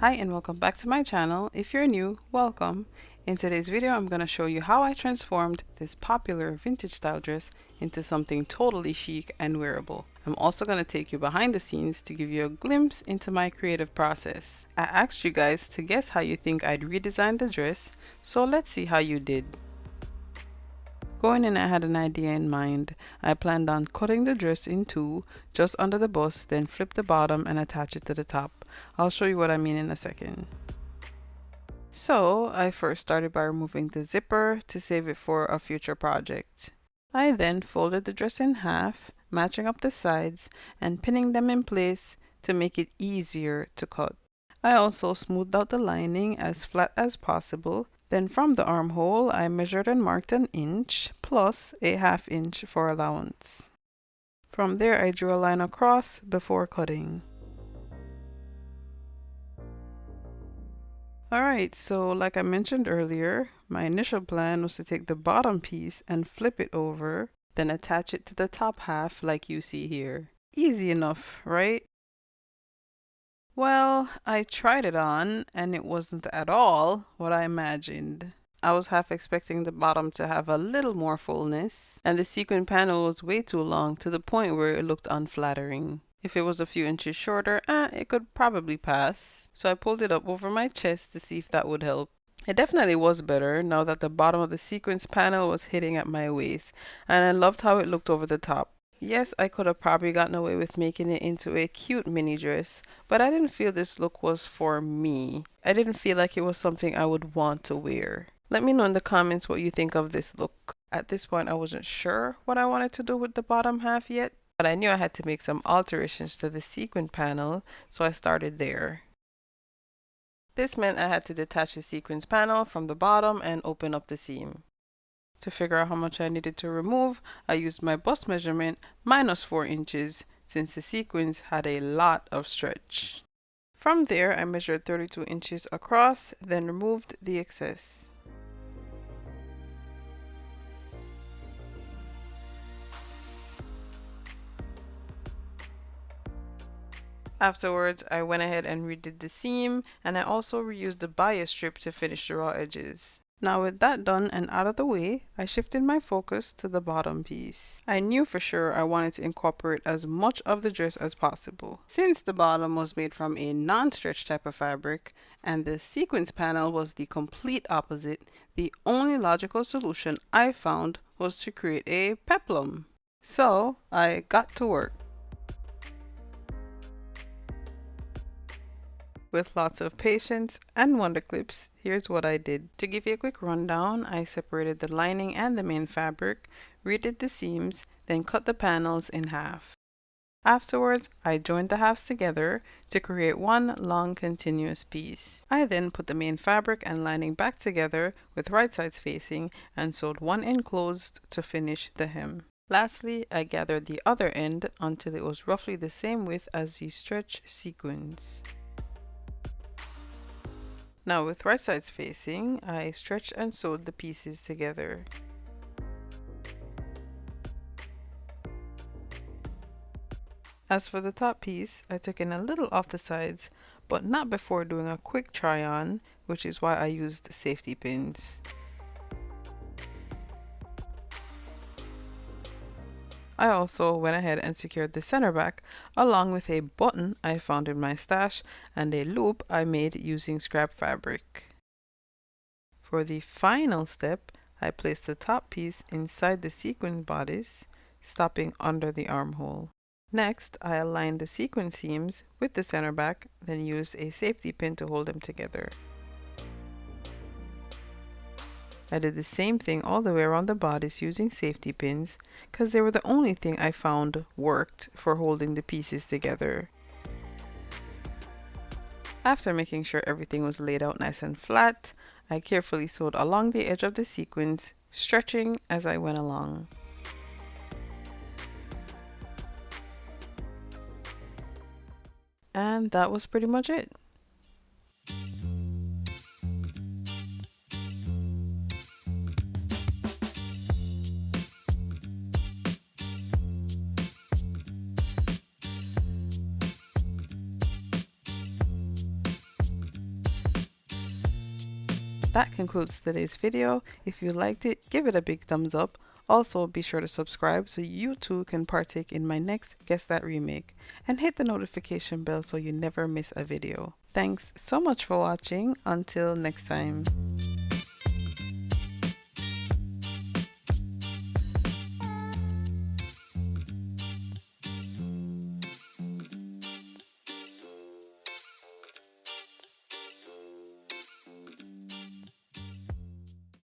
Hi and welcome back to my channel. If you're new, welcome. In today's video, I'm going to show you how I transformed this popular vintage style dress into something totally chic and wearable. I'm also going to take you behind the scenes to give you a glimpse into my creative process. I asked you guys to guess how you think I'd redesign the dress, so let's see how you did. Going in, I had an idea in mind. I planned on cutting the dress in two, just under the bust, then flip the bottom and attach it to the top. I'll show you what I mean in a second. So, I first started by removing the zipper to save it for a future project. I then folded the dress in half, matching up the sides and pinning them in place to make it easier to cut. I also smoothed out the lining as flat as possible. Then from the armhole, I measured and marked an inch plus a ½ inch for allowance. From there, I drew a line across before cutting. Alright, so like I mentioned earlier, my initial plan was to take the bottom piece and flip it over, then attach it to the top half like you see here. Easy enough, right? Well, I tried it on, and it wasn't at all what I imagined. I was half expecting the bottom to have a little more fullness, and the sequin panel was way too long to the point where it looked unflattering. If it was a few inches shorter, it could probably pass. So I pulled it up over my chest to see if that would help. It definitely was better now that the bottom of the sequins panel was hitting at my waist, and I loved how it looked over the top. Yes, I could have probably gotten away with making it into a cute mini dress, but I didn't feel this look was for me. I didn't feel like it was something I would want to wear. Let me know in the comments what you think of this look. At this point, I wasn't sure what I wanted to do with the bottom half yet, but I knew I had to make some alterations to the sequin panel, so I started there. This meant I had to detach the sequins panel from the bottom and open up the seam. To figure out how much I needed to remove, I used my bust measurement minus 4 inches since the sequins had a lot of stretch. From there, I measured 32 inches across, then removed the excess. Afterwards, I went ahead and redid the seam, and I also reused the bias strip to finish the raw edges. Now with that done and out of the way, I shifted my focus to the bottom piece. I knew for sure I wanted to incorporate as much of the dress as possible. Since the bottom was made from a non-stretch type of fabric, and the sequins panel was the complete opposite, the only logical solution I found was to create a peplum. So I got to work. With lots of patience and wonder clips, here's what I did. To give you a quick rundown, I separated the lining and the main fabric, redid the seams, then cut the panels in half. Afterwards, I joined the halves together to create one long continuous piece. I then put the main fabric and lining back together with right sides facing and sewed one end closed to finish the hem. Lastly, I gathered the other end until it was roughly the same width as the stretch sequins. Now with right sides facing, I stretched and sewed the pieces together. As for the top piece, I took in a little off the sides, but not before doing a quick try on, which is why I used safety pins. I also went ahead and secured the center back along with a button I found in my stash and a loop I made using scrap fabric. For the final step, I placed the top piece inside the sequin bodice, stopping under the armhole. Next, I aligned the sequin seams with the center back, then used a safety pin to hold them together. I did the same thing all the way around the bodice using safety pins because they were the only thing I found worked for holding the pieces together. After making sure everything was laid out nice and flat, I carefully sewed along the edge of the sequins, stretching as I went along. And that was pretty much it. That concludes today's video. If you liked it, give it a big thumbs up. Also, be sure to subscribe so you too can partake in my next Guess That remake, and hit the notification bell so you never miss a video. Thanks so much for watching. Until next time.